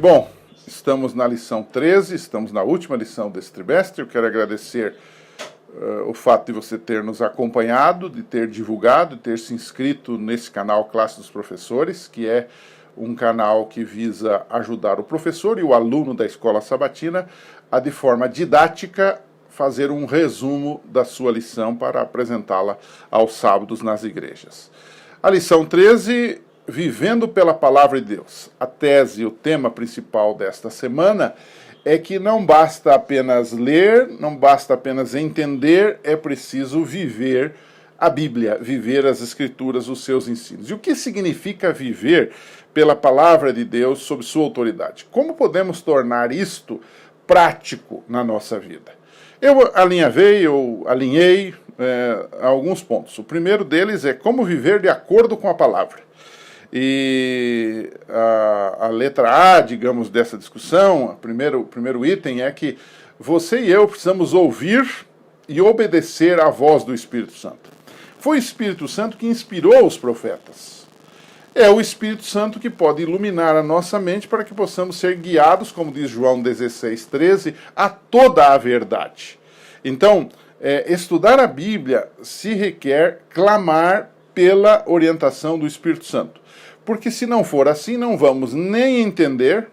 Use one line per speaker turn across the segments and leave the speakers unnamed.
Bom, estamos na lição 13, estamos na última lição desse trimestre. Eu quero agradecer o fato de você ter nos acompanhado, de ter divulgado, de ter se inscrito nesse canal Classe dos Professores, que é um canal que visa ajudar o professor e o aluno da Escola Sabatina a, de forma didática, fazer um resumo da sua lição para apresentá-la aos sábados nas igrejas. A lição 13... Vivendo pela Palavra de Deus. A tese, o tema principal desta semana é que não basta apenas ler, não basta apenas entender, é preciso viver a Bíblia, viver as Escrituras, os seus ensinos. E o que significa viver pela Palavra de Deus sob sua autoridade? Como podemos tornar isto prático na nossa vida? Eu alinhei alguns pontos. O primeiro deles é como viver de acordo com a Palavra. E a letra A, digamos, dessa discussão, o primeiro item é que você e eu precisamos ouvir e obedecer à voz do Espírito Santo. Foi o Espírito Santo que inspirou os profetas. É o Espírito Santo que pode iluminar a nossa mente para que possamos ser guiados, como diz João 16:13, a toda a verdade. Então, estudar a Bíblia se requer clamar pela orientação do Espírito Santo. Porque se não for assim, não vamos nem entender,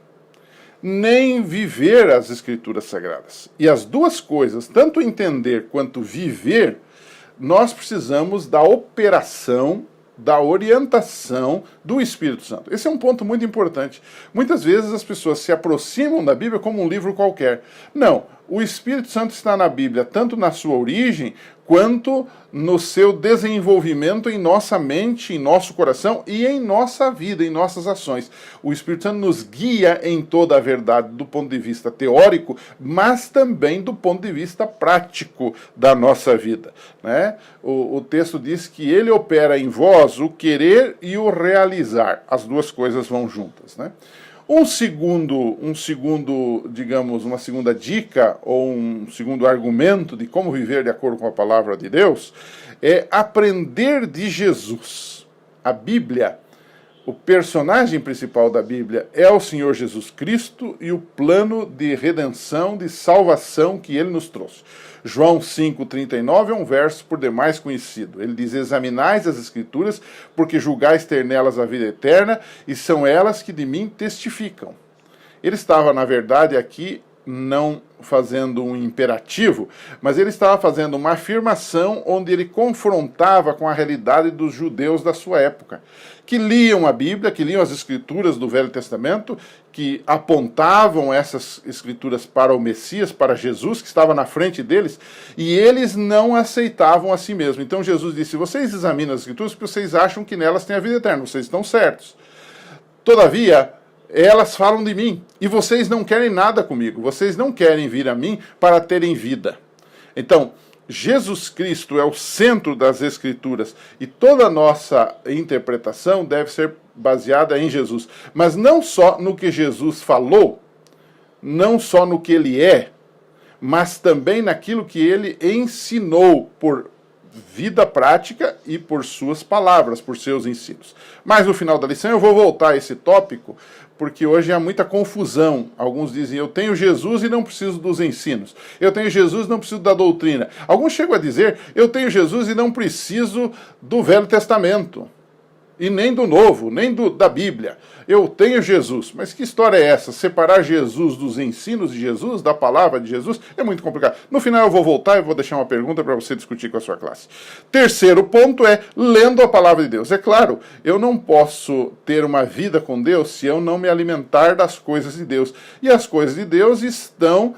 nem viver as Escrituras Sagradas. E as duas coisas, tanto entender quanto viver, nós precisamos da operação, da orientação do Espírito Santo. Esse é um ponto muito importante. Muitas vezes as pessoas se aproximam da Bíblia como um livro qualquer. Não, o Espírito Santo está na Bíblia, tanto na sua origem, quanto no seu desenvolvimento em nossa mente, em nosso coração e em nossa vida, em nossas ações. O Espírito Santo nos guia em toda a verdade do ponto de vista teórico, mas também do ponto de vista prático da nossa vida, né? O texto diz que ele opera em vós o querer e o realizar. As duas coisas vão juntas, né? Digamos, uma segunda dica ou um segundo argumento de como viver de acordo com a palavra de Deus é aprender de Jesus. A Bíblia, o personagem principal da Bíblia é o Senhor Jesus Cristo e o plano de redenção, de salvação que ele nos trouxe. João 5,39 é um verso por demais conhecido. Ele diz: examinais as Escrituras, porque julgais ter nelas a vida eterna, e são elas que de mim testificam. Ele estava, na verdade, aqui não fazendo um imperativo, mas ele estava fazendo uma afirmação onde ele confrontava com a realidade dos judeus da sua época, que liam a Bíblia, que liam as Escrituras do Velho Testamento, que apontavam essas Escrituras para o Messias, para Jesus, que estava na frente deles, e eles não aceitavam a si mesmos. Então Jesus disse: vocês examinam as Escrituras porque vocês acham que nelas tem a vida eterna, vocês estão certos. Todavia, elas falam de mim, e vocês não querem nada comigo, vocês não querem vir a mim para terem vida. Então, Jesus Cristo é o centro das Escrituras, e toda a nossa interpretação deve ser baseada em Jesus. Mas não só no que Jesus falou, não só no que ele é, mas também naquilo que ele ensinou por vida prática e por suas palavras, por seus ensinos. Mas no final da lição eu vou voltar a esse tópico, porque hoje há muita confusão. Alguns dizem: eu tenho Jesus e não preciso dos ensinos. Eu tenho Jesus e não preciso da doutrina. Alguns chegam a dizer: eu tenho Jesus e não preciso do Velho Testamento. E nem do Novo, nem da Bíblia. Eu tenho Jesus. Mas que história é essa? Separar Jesus dos ensinos de Jesus, da palavra de Jesus, é muito complicado. No final eu vou voltar e vou deixar uma pergunta para você discutir com a sua classe. Terceiro ponto é lendo a palavra de Deus. É claro, eu não posso ter uma vida com Deus se eu não me alimentar das coisas de Deus. E as coisas de Deus estão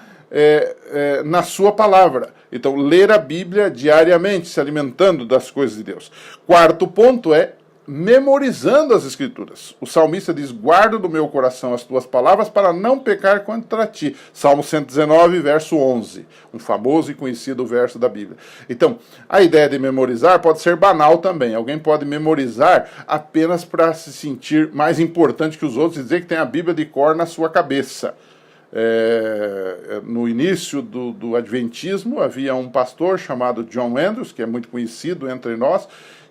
na sua palavra. Então, ler a Bíblia diariamente, se alimentando das coisas de Deus. Quarto ponto é memorizando as Escrituras. O salmista diz: guardo no meu coração as tuas palavras para não pecar contra ti. Salmo 119, verso 11. Um famoso e conhecido verso da Bíblia. Então, a ideia de memorizar pode ser banal também. Alguém pode memorizar apenas para se sentir mais importante que os outros e dizer que tem a Bíblia de cor na sua cabeça. No início do Adventismo, havia um pastor chamado John Andrews, que é muito conhecido entre nós,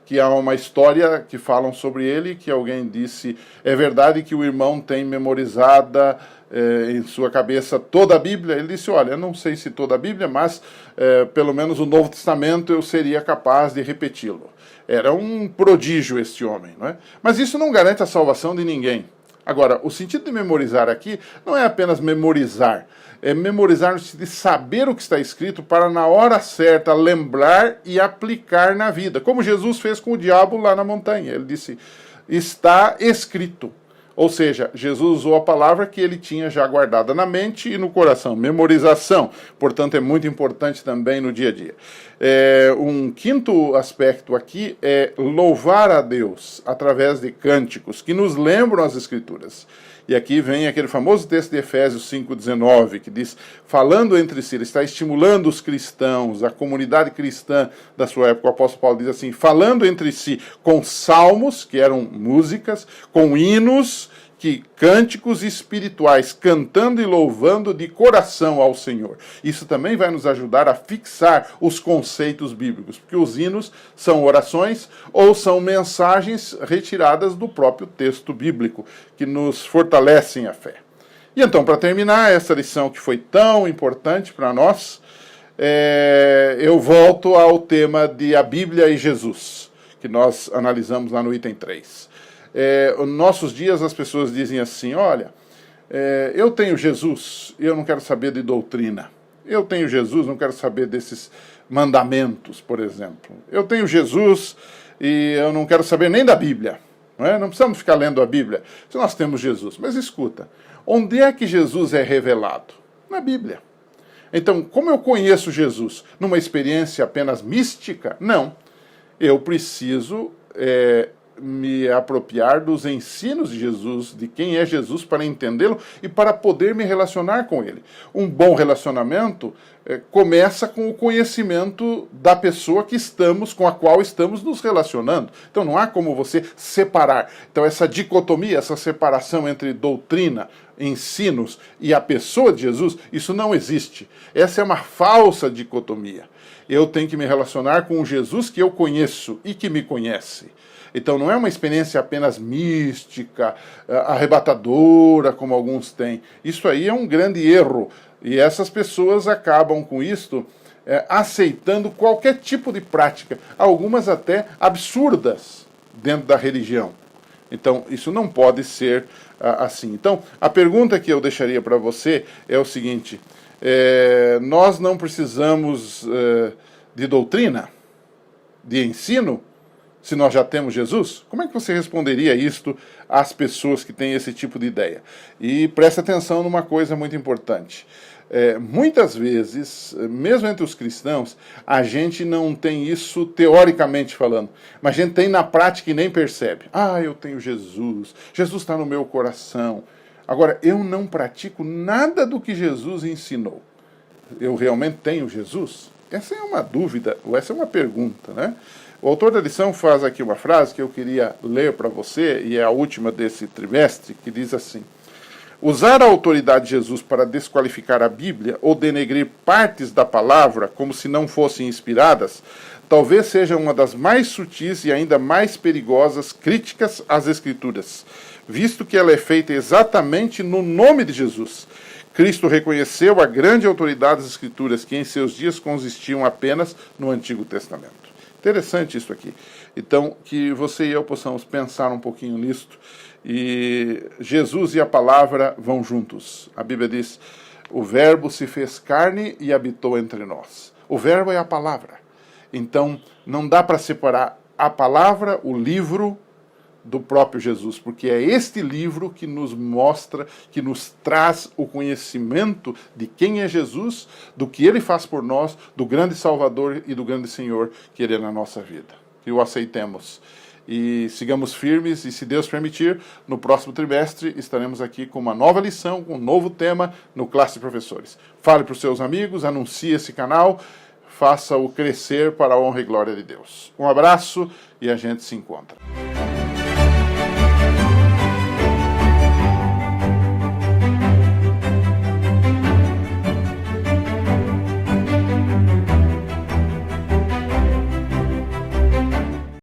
que há uma história que falam sobre ele, que alguém disse, é verdade que o irmão tem memorizada em sua cabeça toda a Bíblia? Ele disse, olha, eu não sei se toda a Bíblia, mas pelo menos o Novo Testamento eu seria capaz de repeti-lo. Era um prodígio este homem, não é? Mas isso não garante a salvação de ninguém. Agora, o sentido de memorizar aqui não é apenas memorizar, é memorizar no sentido de saber o que está escrito para, na hora certa, lembrar e aplicar na vida. Como Jesus fez com o diabo lá na montanha. Ele disse, está escrito. Ou seja, Jesus usou a palavra que ele tinha já guardada na mente e no coração. Memorização, portanto, é muito importante também no dia a dia. Um quinto aspecto aqui é louvar a Deus através de cânticos que nos lembram as Escrituras. E aqui vem aquele famoso texto de Efésios 5,19, que diz, falando entre si, ele está estimulando os cristãos, a comunidade cristã da sua época. O apóstolo Paulo diz assim, falando entre si com salmos, que eram músicas, com hinos, cânticos espirituais, cantando e louvando de coração ao Senhor. Isso também vai nos ajudar a fixar os conceitos bíblicos, porque os hinos são orações ou são mensagens retiradas do próprio texto bíblico, que nos fortalecem a fé. E então, para terminar essa lição que foi tão importante para nós, eu volto ao tema de a Bíblia e Jesus, que nós analisamos lá no item 3. Nos nossos dias as pessoas dizem assim, olha, eu tenho Jesus e eu não quero saber de doutrina. Eu tenho Jesus, não quero saber desses mandamentos, por exemplo. Eu tenho Jesus e eu não quero saber nem da Bíblia. Não precisamos ficar lendo a Bíblia se nós temos Jesus. Mas escuta, onde é que Jesus é revelado? Na Bíblia. Então, como eu conheço Jesus? Numa experiência apenas mística? Não. Eu preciso me apropriar dos ensinos de Jesus, de quem é Jesus, para entendê-lo e para poder me relacionar com ele. Um bom relacionamento começa com o conhecimento da pessoa com a qual estamos nos relacionando. Então não há como você separar. Então essa dicotomia, essa separação entre doutrina, ensinos e a pessoa de Jesus, isso não existe. Essa é uma falsa dicotomia. Eu tenho que me relacionar com o Jesus que eu conheço e que me conhece. Então não é uma experiência apenas mística, arrebatadora, como alguns têm. Isso aí é um grande erro. E essas pessoas acabam com isto aceitando qualquer tipo de prática, algumas até absurdas dentro da religião. Então isso não pode ser assim. Então a pergunta que eu deixaria para você é o seguinte, nós não precisamos de doutrina, de ensino, se nós já temos Jesus? Como é que você responderia isto às pessoas que têm esse tipo de ideia? E preste atenção numa coisa muito importante. Muitas vezes, mesmo entre os cristãos, a gente não tem isso teoricamente falando, mas a gente tem na prática e nem percebe. Eu tenho Jesus, Jesus está no meu coração. Agora, eu não pratico nada do que Jesus ensinou. Eu realmente tenho Jesus? Essa é uma dúvida, ou essa é uma pergunta, né? O autor da lição faz aqui uma frase que eu queria ler para você, e é a última desse trimestre, que diz assim: usar a autoridade de Jesus para desqualificar a Bíblia ou denegrir partes da palavra como se não fossem inspiradas, talvez seja uma das mais sutis e ainda mais perigosas críticas às Escrituras, visto que ela é feita exatamente no nome de Jesus. Cristo reconheceu a grande autoridade das Escrituras, que em seus dias consistiam apenas no Antigo Testamento. Interessante isso aqui. Então, que você e eu possamos pensar um pouquinho nisto. E Jesus e a palavra vão juntos. A Bíblia diz, o verbo se fez carne e habitou entre nós. O verbo é a palavra. Então, não dá para separar a palavra, o livro, do próprio Jesus, porque é este livro que nos mostra, que nos traz o conhecimento de quem é Jesus, do que ele faz por nós, do grande Salvador e do grande Senhor que ele é na nossa vida. Que o aceitemos e sigamos firmes, e se Deus permitir, no próximo trimestre estaremos aqui com uma nova lição, com um novo tema no Classe de Professores. Fale para os seus amigos, anuncie esse canal, faça-o crescer para a honra e glória de Deus. Um abraço e a gente se encontra.